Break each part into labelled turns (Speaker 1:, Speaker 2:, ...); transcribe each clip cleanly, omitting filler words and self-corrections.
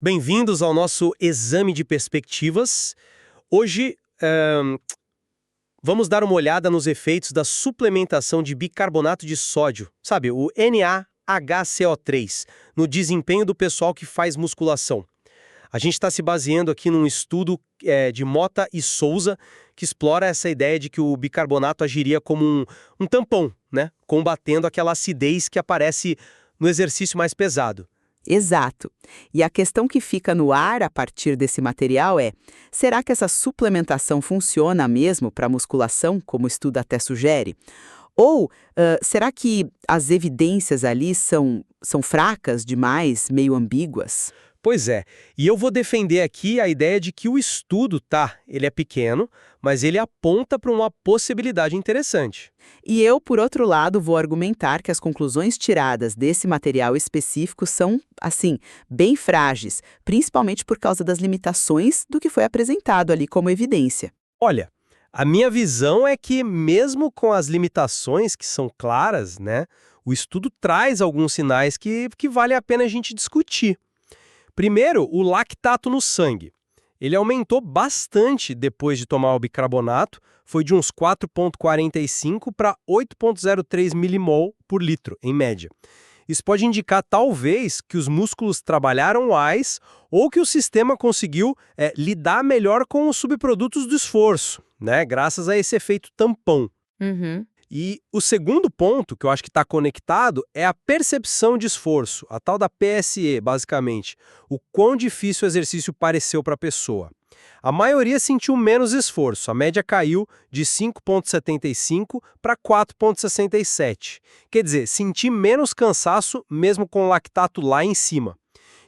Speaker 1: Bem-vindos ao nosso exame de perspectivas. Hoje, vamos dar uma olhada nos efeitos da suplementação de bicarbonato de sódio, sabe, o NaHCO3, no desempenho do pessoal que faz musculação. A gente está se baseando aqui num estudo de Mota e Souza, que explora essa ideia de que o bicarbonato agiria como um tampão, né, combatendo aquela acidez que aparece no exercício mais pesado.
Speaker 2: Exato. E a questão que fica no ar a partir desse material é: será que essa suplementação funciona mesmo para a musculação, como o estudo até sugere? Ou será que as evidências ali são fracas demais, meio ambíguas?
Speaker 1: Pois é, e eu vou defender aqui a ideia de que o estudo, ele é pequeno, mas ele aponta para uma possibilidade interessante.
Speaker 2: E eu, por outro lado, vou argumentar que as conclusões tiradas desse material específico são, assim, bem frágeis, principalmente por causa das limitações do que foi apresentado ali como evidência.
Speaker 1: Olha, a minha visão é que mesmo com as limitações que são claras, né, o estudo traz alguns sinais que vale a pena a gente discutir. Primeiro, o lactato no sangue. Ele aumentou bastante depois de tomar o bicarbonato, foi de uns 4,45 para 8,03 milimol por litro, em média. Isso pode indicar, talvez, que os músculos trabalharam mais ou que o sistema conseguiu lidar melhor com os subprodutos do esforço, né, graças a esse efeito tampão.
Speaker 2: Uhum.
Speaker 1: E o segundo ponto, que eu acho que está conectado, é a percepção de esforço, a tal da PSE, basicamente. O quão difícil o exercício pareceu para a pessoa. A maioria sentiu menos esforço, a média caiu de 5,75 para 4,67. Quer dizer, sentir menos cansaço mesmo com o lactato lá em cima.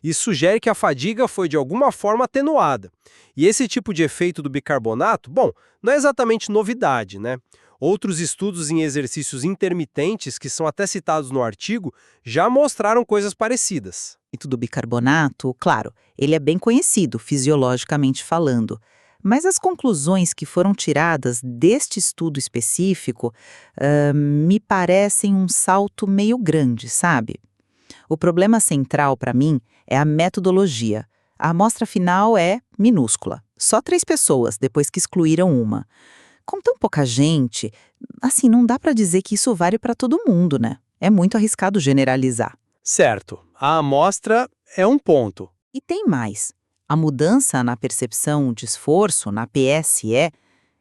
Speaker 1: Isso sugere que a fadiga foi de alguma forma atenuada. E esse tipo de efeito do bicarbonato, bom, não é exatamente novidade, né? Outros estudos em exercícios intermitentes, que são até citados no artigo, já mostraram coisas parecidas.
Speaker 3: O do bicarbonato, claro, ele é bem conhecido fisiologicamente falando, mas as conclusões que foram tiradas deste estudo específico me parecem um salto meio grande, sabe? O problema central para mim é a metodologia. A amostra final é minúscula, só 3 pessoas, depois que excluíram uma. Com tão pouca gente, assim, não dá para dizer que isso vale para todo mundo, né? É muito arriscado generalizar.
Speaker 1: Certo, a amostra é um ponto.
Speaker 3: E tem mais. A mudança na percepção de esforço, na PSE,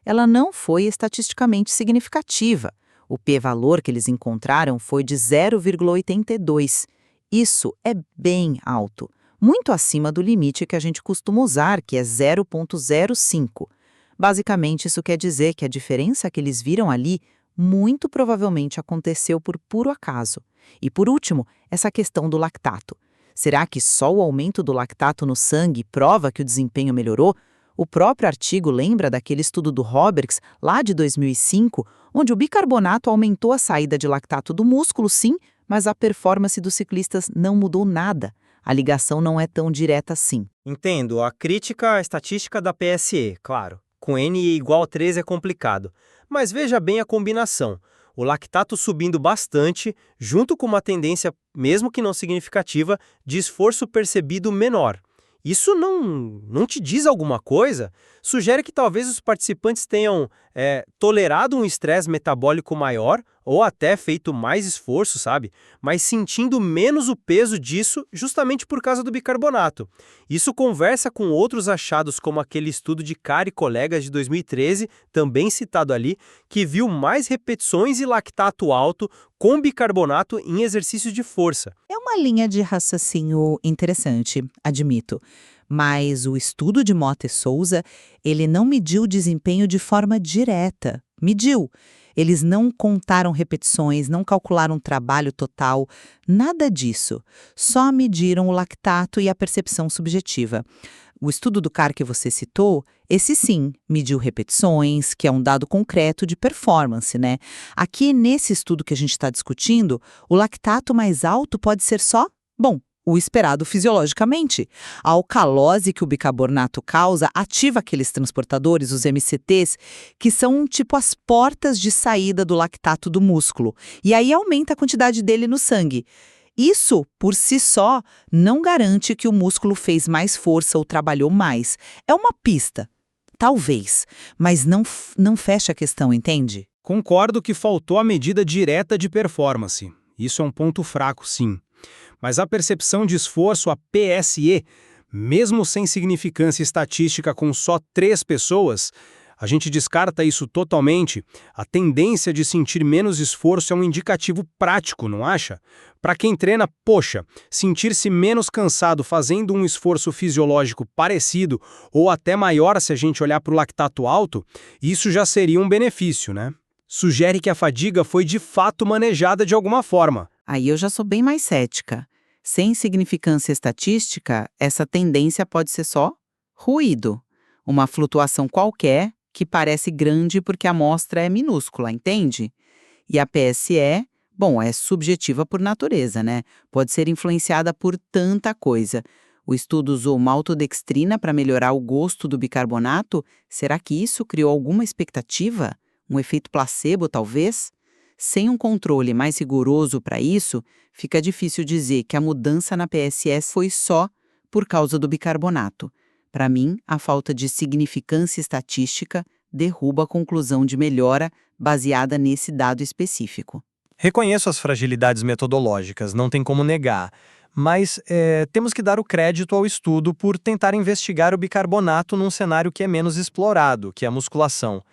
Speaker 3: ela não foi estatisticamente significativa. O p-valor que eles encontraram foi de 0,82. Isso é bem alto, muito acima do limite que a gente costuma usar, que é 0,05. Basicamente, isso quer dizer que a diferença que eles viram ali muito provavelmente aconteceu por puro acaso. E por último, essa questão do lactato. Será que só o aumento do lactato no sangue prova que o desempenho melhorou? O próprio artigo lembra daquele estudo do Roberts, lá de 2005, onde o bicarbonato aumentou a saída de lactato do músculo, sim, mas a performance dos ciclistas não mudou nada. A ligação não é tão direta assim.
Speaker 4: Entendo, a crítica à estatística da PSE, claro. Com N igual a 13 é complicado. Mas veja bem a combinação. O lactato subindo bastante, junto com uma tendência, mesmo que não significativa, de esforço percebido menor. Isso não te diz alguma coisa? Sugere que talvez os participantes tenham tolerado um estresse metabólico maior ou até feito mais esforço, sabe? Mas sentindo menos o peso disso justamente por causa do bicarbonato. Isso conversa com outros achados como aquele estudo de Carr e colegas de 2013, também citado ali, que viu mais repetições e lactato alto com bicarbonato em exercícios de força.
Speaker 3: É uma linha de raciocínio interessante, admito. Mas o estudo de Mota e Souza, ele não mediu o desempenho de forma direta. Mediu. Eles não contaram repetições, não calcularam o trabalho total, nada disso. Só mediram o lactato e a percepção subjetiva. O estudo do Carr que você citou, esse sim, mediu repetições, que é um dado concreto de performance, né? Aqui, nesse estudo que a gente está discutindo, o lactato mais alto pode ser só, o esperado fisiologicamente. A alcalose que o bicarbonato causa ativa aqueles transportadores, os MCTs, que são tipo as portas de saída do lactato do músculo. E aí aumenta a quantidade dele no sangue. Isso, por si só, não garante que o músculo fez mais força ou trabalhou mais. É uma pista. Talvez, mas não fecha a questão, entende?
Speaker 1: Concordo que faltou a medida direta de performance. Isso é um ponto fraco, sim. Mas a percepção de esforço, a PSE, mesmo sem significância estatística com só 3 pessoas, a gente descarta isso totalmente. A tendência de sentir menos esforço é um indicativo prático, não acha? Para quem treina, poxa, sentir-se menos cansado fazendo um esforço fisiológico parecido ou até maior se a gente olhar para o lactato alto, isso já seria um benefício, né? Sugere que a fadiga foi de fato manejada de alguma forma.
Speaker 2: Aí eu já sou bem mais cética. Sem significância estatística, essa tendência pode ser só ruído. Uma flutuação qualquer que parece grande porque a amostra é minúscula, entende? E a PSE, bom, é subjetiva por natureza, né? Pode ser influenciada por tanta coisa. O estudo usou maltodextrina para melhorar o gosto do bicarbonato. Será que isso criou alguma expectativa? Um efeito placebo, talvez? Sem um controle mais rigoroso para isso, fica difícil dizer que a mudança na PSE foi só por causa do bicarbonato. Para mim, a falta de significância estatística derruba a conclusão de melhora baseada nesse dado específico.
Speaker 4: Reconheço as fragilidades metodológicas, não tem como negar, mas temos que dar o crédito ao estudo por tentar investigar o bicarbonato num cenário que é menos explorado, que é a musculação.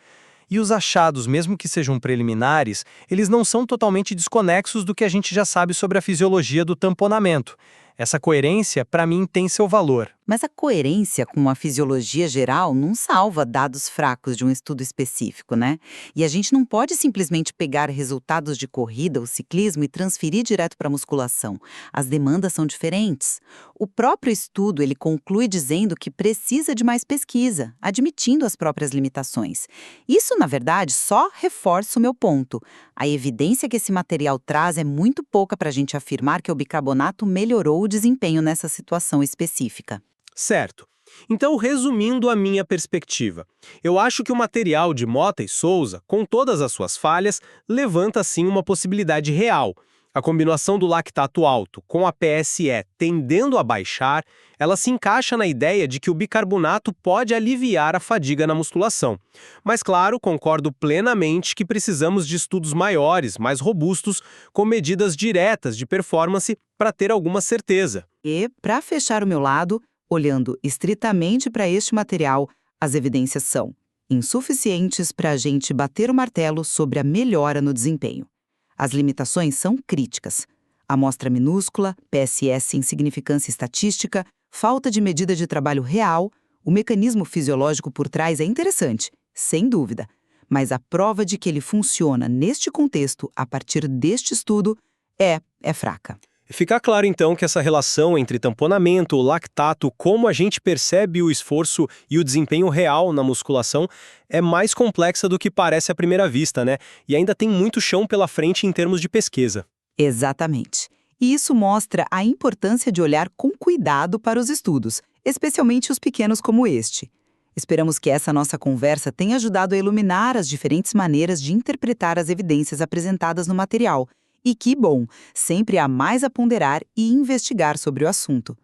Speaker 4: E os achados, mesmo que sejam preliminares, eles não são totalmente desconexos do que a gente já sabe sobre a fisiologia do tamponamento. Essa coerência, para mim, tem seu valor.
Speaker 2: Mas a coerência com a fisiologia geral não salva dados fracos de um estudo específico, né? E a gente não pode simplesmente pegar resultados de corrida ou ciclismo e transferir direto para a musculação. As demandas são diferentes. O próprio estudo, ele conclui dizendo que precisa de mais pesquisa, admitindo as próprias limitações. Isso, na verdade, só reforça o meu ponto. A evidência que esse material traz é muito pouca para a gente afirmar que o bicarbonato melhorou o desempenho nessa situação específica.
Speaker 1: Certo. Então, resumindo a minha perspectiva, eu acho que o material de Mota e Souza, com todas as suas falhas, levanta sim uma possibilidade real. A combinação do lactato alto com a PSE tendendo a baixar, ela se encaixa na ideia de que o bicarbonato pode aliviar a fadiga na musculação. Mas, claro, concordo plenamente que precisamos de estudos maiores, mais robustos, com medidas diretas de performance para ter alguma certeza.
Speaker 2: E, para fechar o meu lado, olhando estritamente para este material, as evidências são insuficientes para a gente bater o martelo sobre a melhora no desempenho. As limitações são críticas. Amostra minúscula, PSE sem significância estatística, falta de medida de trabalho real, o mecanismo fisiológico por trás é interessante, sem dúvida, mas a prova de que ele funciona neste contexto, a partir deste estudo, é fraca.
Speaker 1: Fica claro, então, que essa relação entre tamponamento, lactato, como a gente percebe o esforço e o desempenho real na musculação é mais complexa do que parece à primeira vista, né? E ainda tem muito chão pela frente em termos de pesquisa.
Speaker 2: Exatamente. E isso mostra a importância de olhar com cuidado para os estudos, especialmente os pequenos como este. Esperamos que essa nossa conversa tenha ajudado a iluminar as diferentes maneiras de interpretar as evidências apresentadas no material. E que bom, sempre há mais a ponderar e investigar sobre o assunto.